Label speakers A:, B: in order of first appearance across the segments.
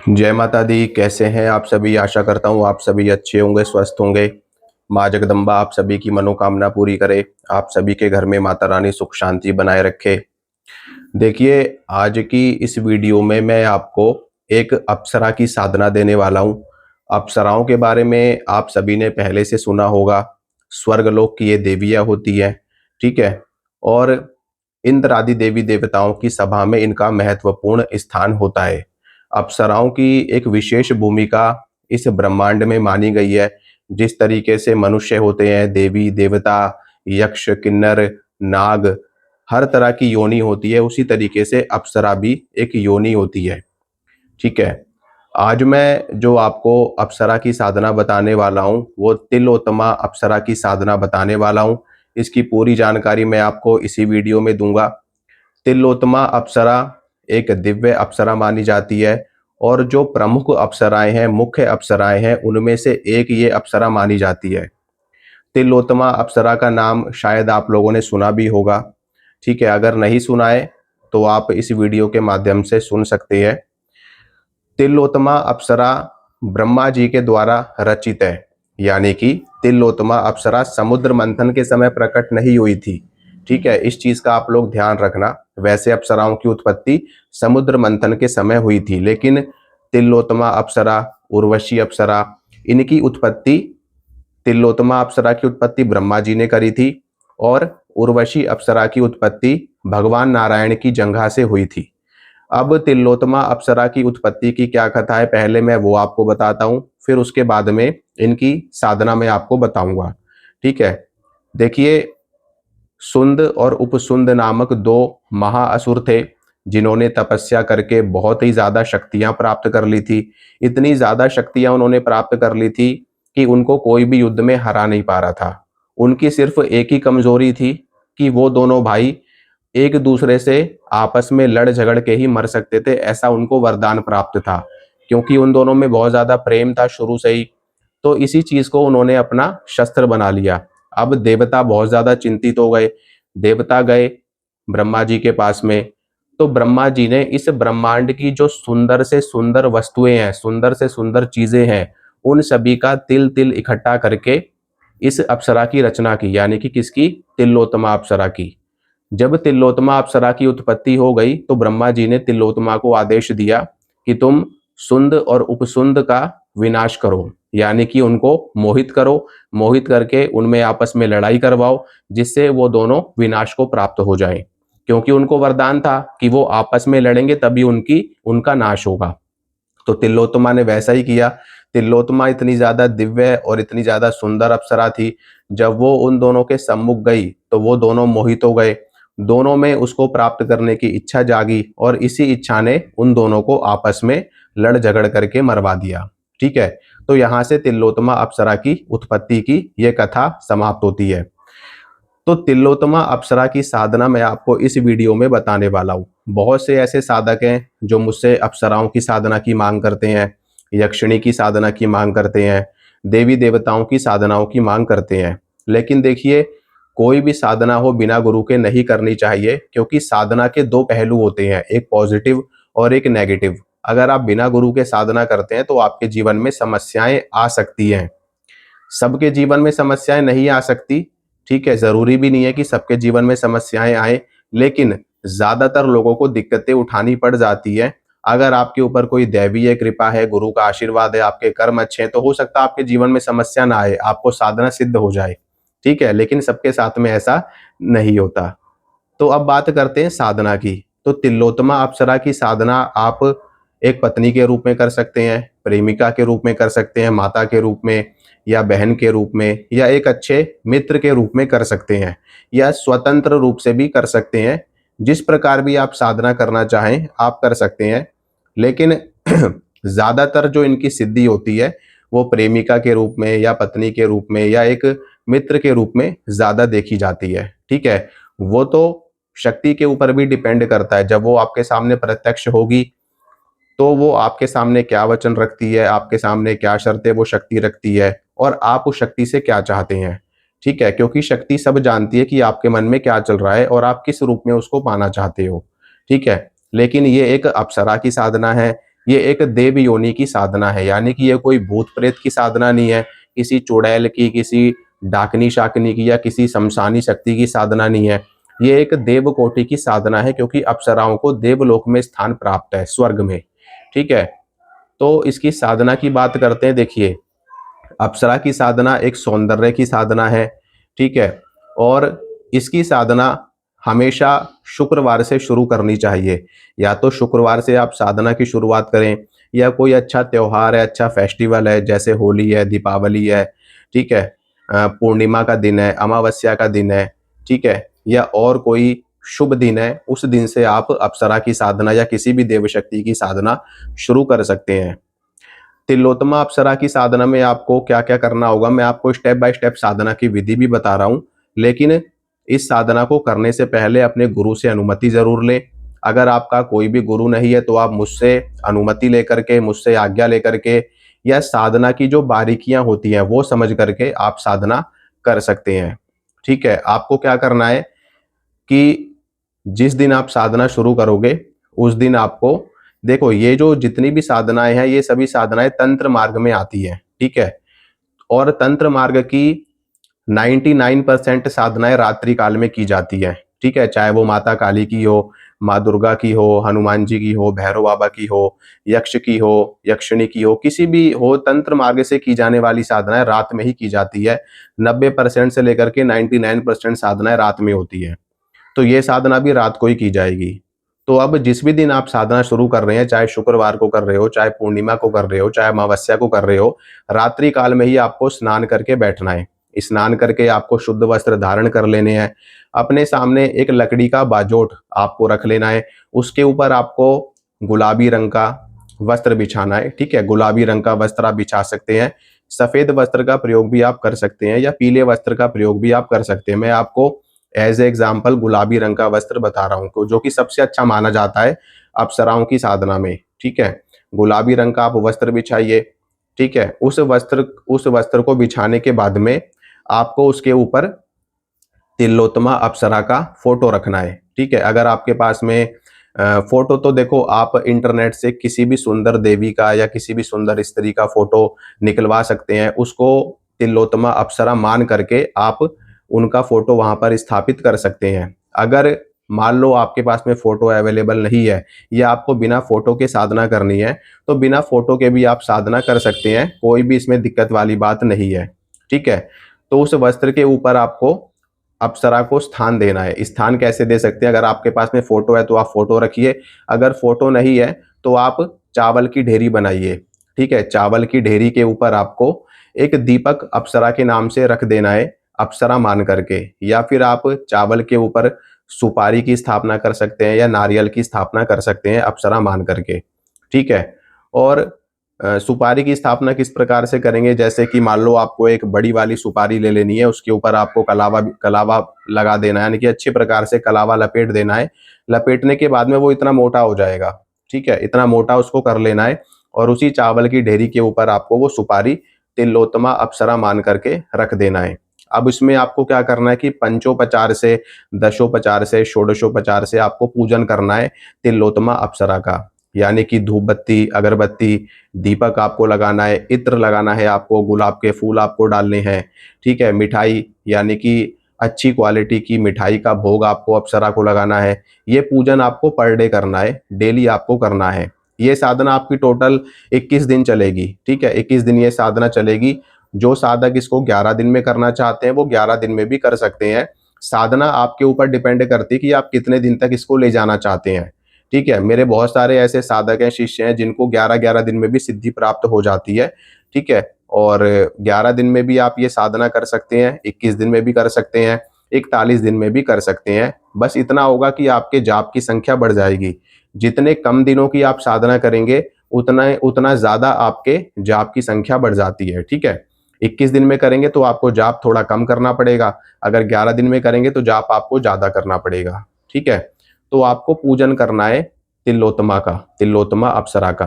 A: जय माता दी। कैसे हैं आप सभी? आशा करता हूँ आप सभी अच्छे होंगे, स्वस्थ होंगे। माँ जगदम्बा आप सभी की मनोकामना पूरी करे। आप सभी के घर में माता रानी सुख शांति बनाए रखे। देखिए, आज की इस वीडियो में मैं आपको एक अप्सरा की साधना देने वाला हूँ। अप्सराओं के बारे में आप सभी ने पहले से सुना होगा। स्वर्गलोक की ये देवियाँ होती हैं, ठीक है। और इंद्र आदि देवी देवताओं की सभा में इनका महत्वपूर्ण स्थान होता है। अप्सराओं की एक विशेष भूमिका इस ब्रह्मांड में मानी गई है। जिस तरीके से मनुष्य होते हैं, देवी देवता, यक्ष, किन्नर, नाग, हर तरह की योनि होती है, उसी तरीके से अप्सरा भी एक योनि होती है, ठीक है। आज मैं जो आपको अप्सरा की साधना बताने वाला हूँ वो तिलोत्तमा अप्सरा की साधना बताने वाला हूँ। इसकी पूरी जानकारी मैं आपको इसी वीडियो में दूंगा। तिलोत्तमा अप्सरा एक दिव्य अप्सरा मानी जाती है और जो प्रमुख अप्सराएं हैं, मुख्य अप्सराएं हैं, उनमें से एक ये अप्सरा मानी जाती है। तिलोत्तमा अप्सरा का नाम शायद आप लोगों ने सुना भी होगा, ठीक है। अगर नहीं सुना है तो आप इस वीडियो के माध्यम से सुन सकते हैं। तिलोत्तमा अप्सरा ब्रह्मा जी के द्वारा रचित है, यानी कि तिलोत्तमा अप्सरा समुद्र मंथन के समय प्रकट नहीं हुई थी, ठीक है। इस चीज का आप लोग ध्यान रखना। वैसे अप्सराओं की उत्पत्ति समुद्र मंथन के समय हुई थी, लेकिन तिलोत्तमा अप्सरा, उर्वशी अप्सरा, इनकी उत्पत्ति, तिलोत्तमा अप्सरा की उत्पत्ति ब्रह्मा जी ने करी थी और उर्वशी अप्सरा की उत्पत्ति भगवान नारायण की जंघा से हुई थी। अब तिलोत्तमा अप्सरा की उत्पत्ति की क्या कथा है, पहले मैं वो आपको बताता हूँ, फिर उसके बाद में इनकी साधना मैं आपको बताऊंगा, ठीक है। देखिए, सुंद और उपसुंद नामक दो महाअसुर थे, जिन्होंने तपस्या करके बहुत ही ज्यादा शक्तियां प्राप्त कर ली थी। इतनी ज्यादा शक्तियां उन्होंने प्राप्त कर ली थी कि उनको कोई भी युद्ध में हरा नहीं पा रहा था। उनकी सिर्फ एक ही कमजोरी थी कि वो दोनों भाई एक दूसरे से आपस में लड़ झगड़ के ही मर सकते थे, ऐसा उनको वरदान प्राप्त था। क्योंकि उन दोनों में बहुत ज्यादा प्रेम था शुरू से ही, तो इसी चीज को उन्होंने अपना शस्त्र बना लिया। अब देवता बहुत ज्यादा चिंतित हो गए। देवता गए ब्रह्मा जी के पास में, तो ब्रह्मा जी ने इस ब्रह्मांड की जो सुंदर से सुंदर वस्तुएं हैं, सुंदर से सुंदर चीजें हैं, उन सभी का तिल तिल इकट्ठा करके इस अप्सरा की रचना की, यानी कि किसकी? तिलोत्तमा अप्सरा की। जब तिलोत्तमा अप्सरा की उत्पत्ति हो गई तो ब्रह्मा जी ने तिलोत्तमा को आदेश दिया कि तुम सुंद और उपसुंद का विनाश करो, यानी कि उनको मोहित करो। मोहित करके उनमें आपस में लड़ाई करवाओ, जिससे वो दोनों विनाश को प्राप्त हो जाएं। क्योंकि उनको वरदान था कि वो आपस में लड़ेंगे तभी उनका नाश होगा। तो तिलोत्तमा ने वैसा ही किया। तिलोत्तमा इतनी ज्यादा दिव्य और इतनी ज्यादा सुंदर अप्सरा थी, जब वो उन दोनों के सम्मुख गई तो वो दोनों मोहित हो गए। दोनों में उसको प्राप्त करने की इच्छा जागी और इसी इच्छा ने उन दोनों को आपस में लड़ झगड़ करके मरवा दिया, ठीक है। तो यहाँ से तिलोत्तमा अप्सरा की उत्पत्ति की ये कथा समाप्त होती है। तो तिलोत्तमा अप्सरा की साधना मैं आपको इस वीडियो में बताने वाला हूँ। बहुत से ऐसे साधक हैं जो मुझसे अप्सराओं की साधना की मांग करते हैं, यक्षिणी की साधना की मांग करते हैं, देवी देवताओं की साधनाओं की मांग करते हैं। लेकिन देखिए, कोई भी साधना हो बिना गुरु के नहीं करनी चाहिए, क्योंकि साधना के दो पहलू होते हैं, एक पॉजिटिव और एक नेगेटिव। अगर आप बिना गुरु के साधना करते हैं तो आपके जीवन में समस्याएं आ सकती हैं। सबके जीवन में समस्याएं नहीं आ सकती, ठीक है। जरूरी भी नहीं है कि सबके जीवन में समस्याएं आए, लेकिन ज्यादातर लोगों को दिक्कतें उठानी पड़ जाती है। अगर आपके ऊपर कोई दैवीय कृपा है, गुरु का आशीर्वाद है, आपके कर्म अच्छे हैं, तो हो सकता है आपके जीवन में समस्या ना आए, आपको साधना सिद्ध हो जाए, ठीक है। लेकिन सबके साथ में ऐसा नहीं होता। तो अब बात करते हैं साधना की। तो तिलोत्तमा अप्सरा की साधना आप एक पत्नी के रूप में कर सकते हैं, प्रेमिका के रूप में कर सकते हैं, माता के रूप में, या बहन के रूप में, या एक अच्छे मित्र के रूप में कर सकते हैं, या स्वतंत्र रूप से भी कर सकते हैं। जिस प्रकार भी आप साधना करना चाहें आप कर सकते हैं। लेकिन ज्यादातर जो इनकी सिद्धि होती है वो प्रेमिका के रूप में या पत्नी के रूप में या एक मित्र के रूप में ज्यादा देखी जाती है, ठीक है। वो तो शक्ति के ऊपर भी डिपेंड करता है। जब वो आपके सामने प्रत्यक्ष होगी तो वो आपके सामने क्या वचन रखती है, आपके सामने क्या शर्तें वो शक्ति रखती है, और आप उस शक्ति से क्या चाहते हैं, ठीक है। क्योंकि शक्ति सब जानती है कि आपके मन में क्या चल रहा है और आप किस रूप में उसको पाना चाहते हो, ठीक है। लेकिन ये एक अप्सरा की साधना है, ये एक देव योनि की साधना है, यानी कि ये कोई भूत प्रेत की साधना नहीं है, किसी चुड़ैल की, किसी डाकनी शाकनी की या किसी शमशानी शक्ति की साधना नहीं है। ये एक देव कोटि की साधना है, क्योंकि अप्सराओं को देवलोक में स्थान प्राप्त है, स्वर्ग में। ठीक है, तो इसकी साधना की बात करते हैं। देखिए, अप्सरा की साधना एक सौंदर्य की साधना है। ठीक है, और इसकी साधना हमेशा शुक्रवार से शुरू करनी चाहिए। या तो शुक्रवार से आप साधना की शुरुआत करें, या कोई अच्छा त्योहार है, अच्छा फेस्टिवल है, जैसे होली है, दीपावली है, ठीक है, पूर्णिमा का दिन है, अमावस्या का दिन है, ठीक है, या और कोई शुभ दिन है, उस दिन से आप अप्सरा की साधना या किसी भी देव शक्ति की साधना शुरू कर सकते हैं। तिलोत्तमा अप्सरा की साधना में आपको क्या क्या करना होगा, मैं आपको स्टेप बाय स्टेप साधना की विधि भी बता रहा हूं, लेकिन इस साधना को करने से पहले अपने गुरु से अनुमति जरूर लें। अगर आपका कोई भी गुरु नहीं है तो आप मुझसे अनुमति लेकर के, मुझसे आज्ञा लेकर के, या साधना की जो बारीकियां होती हैं वो समझ करके आप साधना कर सकते हैं। ठीक है, आपको क्या करना है कि जिस दिन आप साधना शुरू करोगे उस दिन आपको, देखो, ये जो जितनी भी साधनाएं हैं ये सभी साधनाएं तंत्र मार्ग में आती है। ठीक है, और तंत्र मार्ग की 99% साधनाएं रात्रि काल में की जाती है। ठीक है, चाहे वो माता काली की हो, माँ दुर्गा की हो, हनुमान जी की हो, भैरव बाबा की हो, यक्ष की हो, यक्षिणी की हो, किसी भी हो, तंत्र मार्ग से की जाने वाली साधनाएं रात में ही की जाती है। 90% से लेकर के 99% साधनाएं रात में होती है। तो ये साधना भी रात को ही की जाएगी। तो अब जिस भी दिन आप साधना शुरू कर रहे हैं, चाहे शुक्रवार को कर रहे हो, चाहे पूर्णिमा को कर रहे हो, चाहे अमावस्या को कर रहे हो, रात्रि काल में ही आपको स्नान करके बैठना है। स्नान करके आपको शुद्ध वस्त्र धारण कर लेने हैं। अपने सामने एक लकड़ी का बाजोट आपको रख लेना है। उसके ऊपर आपको गुलाबी रंग का वस्त्र बिछाना है। ठीक है, गुलाबी रंग का वस्त्र आप बिछा सकते हैं। सफेद वस्त्र का प्रयोग भी आप कर सकते हैं, या पीले वस्त्र का प्रयोग भी आप कर सकते हैं। मैं आपको एज एग्जाम्पल गुलाबी रंग का वस्त्र बता रहा हूं, जो कि सबसे अच्छा माना जाता है अप्सराओं की साधना में। ठीक है, गुलाबी रंग का आप वस्त्र बिछाइए। ठीक है, उस वस्त्र को बिछाने के बाद में आपको उसके ऊपर तिलोत्तमा अप्सरा का फोटो रखना है। ठीक है, अगर आपके पास में फोटो, तो देखो, आप इंटरनेट से किसी भी सुंदर देवी का या किसी भी सुंदर स्त्री का फोटो निकलवा सकते हैं। उसको तिलोत्तमा अप्सरा मान करके आप उनका फोटो वहां पर स्थापित कर सकते हैं। अगर मान लो आपके पास में फोटो अवेलेबल नहीं है, या आपको बिना फोटो के साधना करनी है, तो बिना फोटो के भी आप साधना कर सकते हैं। कोई भी इसमें दिक्कत वाली बात नहीं है। ठीक है, तो उस वस्त्र के ऊपर आपको अप्सरा को स्थान देना है। स्थान कैसे दे सकते हैं? अगर आपके पास में फोटो है तो आप फोटो रखिए, अगर फोटो नहीं है तो आप चावल की ढेरी बनाइए। ठीक है, चावल की ढेरी के ऊपर आपको एक दीपक अप्सरा के नाम से रख देना है, अप्सरा मान करके। या फिर आप चावल के ऊपर सुपारी की स्थापना कर सकते हैं, या नारियल की स्थापना कर सकते हैं अप्सरा मान करके। ठीक है, और सुपारी की स्थापना किस प्रकार से करेंगे? जैसे कि मान लो आपको एक बड़ी वाली सुपारी ले लेनी है, उसके ऊपर आपको कलावा कलावा लगा देना है, यानी कि अच्छे प्रकार से कलावा लपेट देना है। लपेटने के बाद में वो इतना मोटा हो जाएगा। ठीक है, इतना मोटा उसको कर लेना है, और उसी चावल की ढेरी के ऊपर आपको वो सुपारी तिलोत्तमा अप्सरा मान करके रख देना है। अब इसमें आपको क्या करना है कि पंचोपचार से, दशोपचार से, षोडशोपचार से आपको पूजन करना है तिलोत्तमा अप्सरा का। यानी कि धूप बत्ती, अगरबत्ती, दीपक आपको लगाना है, इत्र लगाना है आपको, गुलाब के फूल आपको डालने हैं। ठीक है, मिठाई, यानी कि अच्छी क्वालिटी की मिठाई का भोग आपको अप्सरा को लगाना है। ये पूजन आपको पर डे करना है, डेली आपको करना है। ये साधना आपकी टोटल 21 दिन चलेगी। ठीक है, 21 दिन ये साधना चलेगी। जो साधक इसको 11 दिन में करना चाहते हैं वो 11 दिन में भी कर सकते हैं। साधना आपके ऊपर डिपेंड करती है कि आप कितने दिन तक इसको ले जाना चाहते हैं। ठीक है, मेरे बहुत सारे ऐसे साधक हैं, शिष्य हैं, जिनको 11-11 दिन में भी सिद्धि प्राप्त हो जाती है। ठीक है, और 11 दिन में भी आप ये साधना कर सकते हैं, 21 दिन में भी कर सकते हैं, 41 दिन में भी कर सकते हैं। बस इतना होगा कि आपके जाप की संख्या बढ़ जाएगी। जितने कम दिनों की आप साधना करेंगे उतना उतना ज्यादा आपके जाप की संख्या बढ़ जाती है। ठीक है, 21 दिन में करेंगे तो आपको जाप थोड़ा कम करना पड़ेगा, अगर 11 दिन में करेंगे तो जाप आपको ज्यादा करना पड़ेगा। ठीक है, तो आपको पूजन करना है तिलोत्तमा का, तिलोत्तमा अप्सरा का।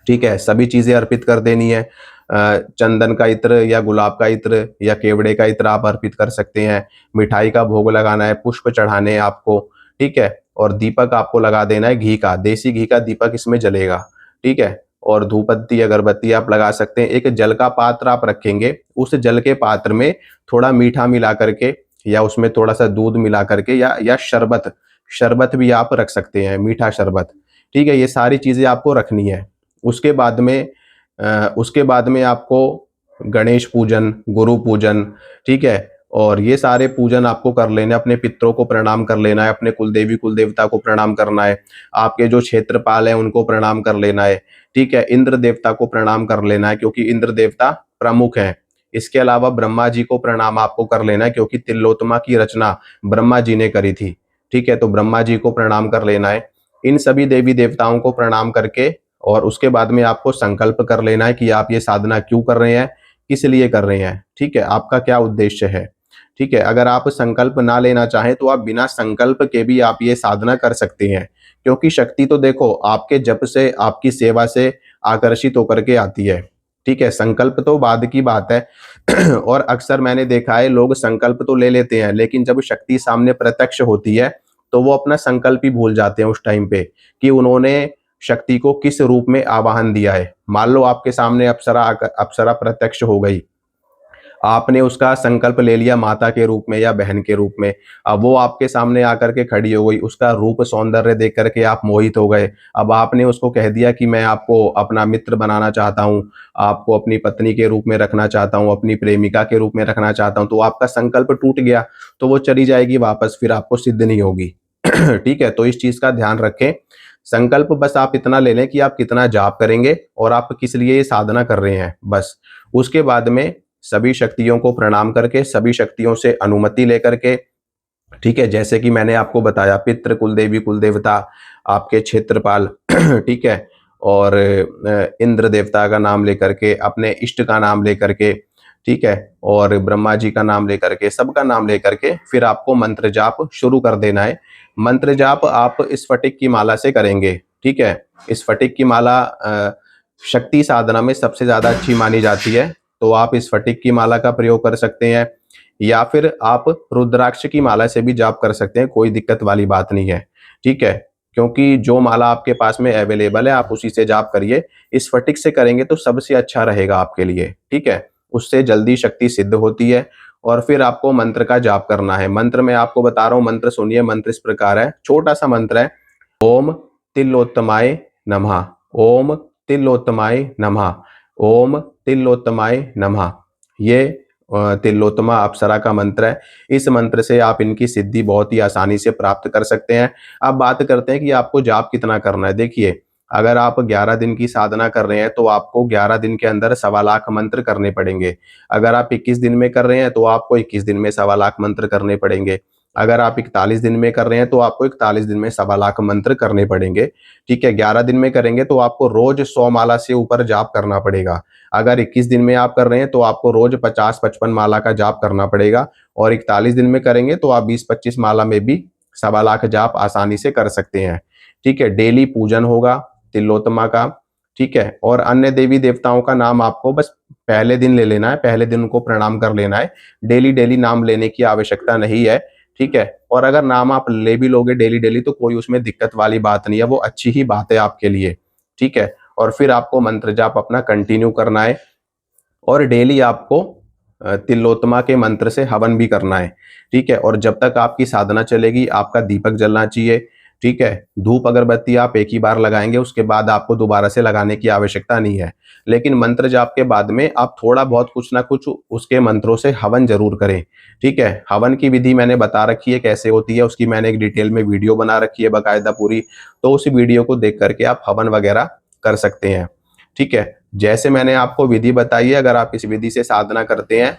A: ठीक है, सभी चीजें अर्पित कर देनी है। चंदन का इत्र या गुलाब का इत्र या केवड़े का इत्र आप अर्पित कर सकते हैं। मिठाई का भोग लगाना है, पुष्प चढ़ाने हैं आपको। ठीक है, और दीपक आपको लगा देना है घी का, देसी घी का दीपक इसमें जलेगा। ठीक है। और धूपबत्ती अगरबत्ती आप लगा सकते हैं। एक जल का पात्र आप रखेंगे, उस जल के पात्र में थोड़ा मीठा मिला करके या उसमें थोड़ा सा दूध मिला करके या शरबत शरबत भी आप रख सकते हैं, मीठा शरबत। ठीक है, ये सारी चीज़ें आपको रखनी है। उसके बाद में आपको गणेश पूजन, गुरु पूजन, ठीक है, और ये सारे पूजन आपको कर लेने हैं। अपने पितरों को प्रणाम कर लेना है, अपने कुलदेवी कुलदेवता को प्रणाम करना है, आपके जो क्षेत्रपाल हैं उनको प्रणाम कर लेना है, ठीक है। इंद्र देवता को प्रणाम कर लेना है क्योंकि इंद्र देवता प्रमुख हैं। इसके अलावा ब्रह्मा जी को प्रणाम आपको कर लेना है क्योंकि तिलोत्तमा की रचना ब्रह्मा जी ने करी थी, ठीक है। तो ब्रह्मा जी को प्रणाम कर लेना है। इन सभी देवी देवताओं को प्रणाम करके और उसके बाद में आपको संकल्प कर लेना है कि आप ये साधना क्यों कर रहे हैं, किस लिए कर रहे हैं, ठीक है, आपका क्या उद्देश्य है, ठीक है। अगर आप संकल्प ना लेना चाहें तो आप बिना संकल्प के भी आप ये साधना कर सकते हैं क्योंकि शक्ति तो देखो आपके जप से, आपकी सेवा से आकर्षित होकर के आती है, ठीक है। संकल्प तो बाद की बात है और अक्सर मैंने देखा है लोग संकल्प तो ले लेते हैं लेकिन जब शक्ति सामने प्रत्यक्ष होती है तो वो अपना संकल्प ही भूल जाते हैं उस टाइम पे कि उन्होंने शक्ति को किस रूप में आवाहन दिया है। मान लो आपके सामने अप्सरा प्रत्यक्ष हो गई, आपने उसका संकल्प ले लिया माता के रूप में या बहन के रूप में। अब वो आपके सामने आकर के खड़ी हो गई, उसका रूप सौंदर्य देख करके आप मोहित हो गए। अब आपने उसको कह दिया कि मैं आपको अपना मित्र बनाना चाहता हूँ, आपको अपनी पत्नी के रूप में रखना चाहता हूँ, अपनी प्रेमिका के रूप में रखना चाहता हूँ, तो आपका संकल्प टूट गया, तो वो चली जाएगी वापस, फिर आपको सिद्ध नहीं होगी। ठीक है, तो इस चीज का ध्यान रखें। संकल्प बस आप इतना ले लें कि आप कितना जाप करेंगे और आप किस लिए ये साधना कर रहे हैं, बस। उसके बाद में सभी शक्तियों को प्रणाम करके, सभी शक्तियों से अनुमति लेकर के, ठीक है, जैसे कि मैंने आपको बताया पितृ, कुलदेवी कुलदेवता, आपके क्षेत्रपाल, ठीक है, और इंद्र देवता का नाम लेकर के, अपने इष्ट का नाम लेकर के, ठीक है, और ब्रह्मा जी का नाम लेकर के, सबका नाम लेकर के फिर आपको मंत्र जाप शुरू कर देना है। मंत्र जाप आप स्फटिक की माला से करेंगे, ठीक है। स्फटिक की माला शक्ति साधना में सबसे ज्यादा अच्छी मानी जाती है, तो आप स्फटिक की माला का प्रयोग कर सकते हैं या फिर आप रुद्राक्ष की माला से भी जाप कर सकते हैं, कोई दिक्कत वाली बात नहीं है, ठीक है। क्योंकि जो माला आपके पास में अवेलेबल है आप उसी से जाप करिए। स्फटिक से करेंगे तो सबसे अच्छा रहेगा आपके लिए, ठीक है, उससे जल्दी शक्ति सिद्ध होती है। और फिर आपको मंत्र का जाप करना है। मंत्र मैं आपको बता रहा हूँ, मंत्र सुनिए। मंत्र इस प्रकार है, छोटा सा मंत्र है, ओम तिलोत्तमाय नमः, ओम तिलोत्तमाय नमः, ओम तिलोत्तमाय नमः। ये तिलोत्तमा अप्सरा का मंत्र है। इस मंत्र से आप इनकी सिद्धि बहुत ही आसानी से प्राप्त कर सकते हैं। अब बात करते हैं कि आपको जाप कितना करना है। देखिए, अगर आप 11 दिन की साधना कर रहे हैं तो आपको 11 दिन के अंदर 1.25 लाख मंत्र करने पड़ेंगे। अगर आप 21 दिन में कर रहे हैं तो आपको 21 दिन में 1.25 लाख मंत्र करने पड़ेंगे। अगर आप 41 दिन में कर रहे हैं तो आपको 41 दिन में 1.25 लाख मंत्र करने पड़ेंगे, ठीक है। 11 दिन में करेंगे तो आपको रोज 100 माला से ऊपर जाप करना पड़ेगा। अगर 21 दिन में आप कर रहे हैं तो आपको रोज 50-55 माला का जाप करना पड़ेगा और 41 दिन में करेंगे तो आप 20-25 माला में भी 1.25 लाख जाप आसानी से कर सकते हैं, ठीक है। डेली पूजन होगा तिलोत्तमा का, ठीक है। और अन्य देवी देवताओं का नाम आपको बस पहले दिन ले लेना है, पहले दिन उनको प्रणाम कर लेना है। डेली डेली नाम लेने की आवश्यकता नहीं है, ठीक है। और अगर नाम आप ले भी लोगे डेली डेली तो कोई उसमें दिक्कत वाली बात नहीं है, वो अच्छी ही बात है आपके लिए, ठीक है। और फिर आपको मंत्र जाप अपना कंटिन्यू करना है और डेली आपको तिलोत्तमा के मंत्र से हवन भी करना है, ठीक है। और जब तक आपकी साधना चलेगी आपका दीपक जलना चाहिए, ठीक है। धूप अगरबत्ती आप एक ही बार लगाएंगे, उसके बाद आपको दोबारा से लगाने की आवश्यकता नहीं है। लेकिन मंत्र जाप के बाद में आप थोड़ा बहुत कुछ ना कुछ उसके मंत्रों से हवन जरूर करें, ठीक है। हवन की विधि मैंने बता रखी है कैसे होती है, उसकी मैंने एक डिटेल में वीडियो बना रखी है बाकायदा पूरी, तो उस वीडियो को देख करके आप हवन वगैरह कर सकते हैं, ठीक है। जैसे मैंने आपको विधि बताई है, अगर आप इस विधि से साधना करते हैं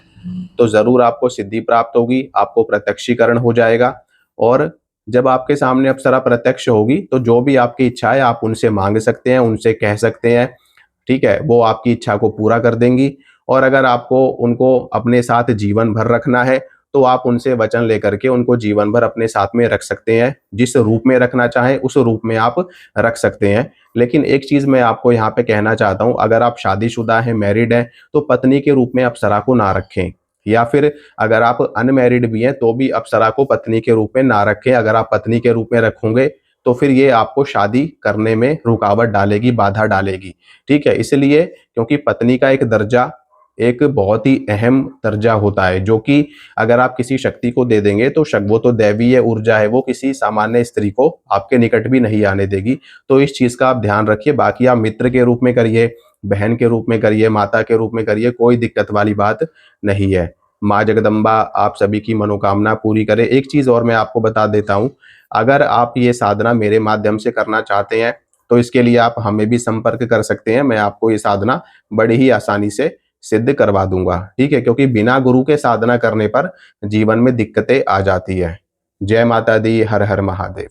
A: तो जरूर आपको सिद्धि प्राप्त होगी, आपको प्रत्यक्षीकरण हो जाएगा। और जब आपके सामने अप्सरा प्रत्यक्ष होगी तो जो भी आपकी इच्छा है आप उनसे मांग सकते हैं, उनसे कह सकते हैं, ठीक है। वो आपकी इच्छा को पूरा कर देंगी। और अगर आपको उनको अपने साथ जीवन भर रखना है तो आप उनसे वचन लेकर के उनको जीवन भर अपने साथ में रख सकते हैं। जिस रूप में रखना चाहें उस रूप में आप रख सकते हैं। लेकिन एक चीज मैं आपको यहाँ पे कहना चाहता हूँ, अगर आप शादीशुदा हैं, मैरिड हैं, तो पत्नी के रूप में अप्सरा को ना रखें। या फिर अगर आप अनमैरिड भी हैं तो भी अप्सरा को पत्नी के रूप में ना रखें। अगर आप पत्नी के रूप में रखोगे तो फिर ये आपको शादी करने में रुकावट डालेगी, बाधा डालेगी। ठीक है? इसलिए क्योंकि पत्नी का एक दर्जा एक बहुत ही अहम दर्जा होता है, जो कि अगर आप किसी शक्ति को दे देंगे तो वो तो दैवीय ऊर्जा है, वो किसी सामान्य स्त्री को आपके निकट भी नहीं आने देगी। तो इस चीज़ का आप ध्यान रखिए। बाकी आप मित्र के रूप में करिए, बहन के रूप में करिए, माता के रूप में करिए, कोई दिक्कत वाली बात नहीं है। माँ जगदम्बा आप सभी की मनोकामना पूरी करे। एक चीज़ और मैं आपको बता देता हूँ, अगर आप ये साधना मेरे माध्यम से करना चाहते हैं, तो इसके लिए आप हमें भी संपर्क कर सकते हैं। मैं आपको ये साधना बड़ी ही आसानी से सिद्ध करवा दूँगा, ठीक है? क्योंकि बिना गुरु के साधना करने पर जीवन में दिक्कतें आ जाती हैं। जय माता दी, हर हर महादेव।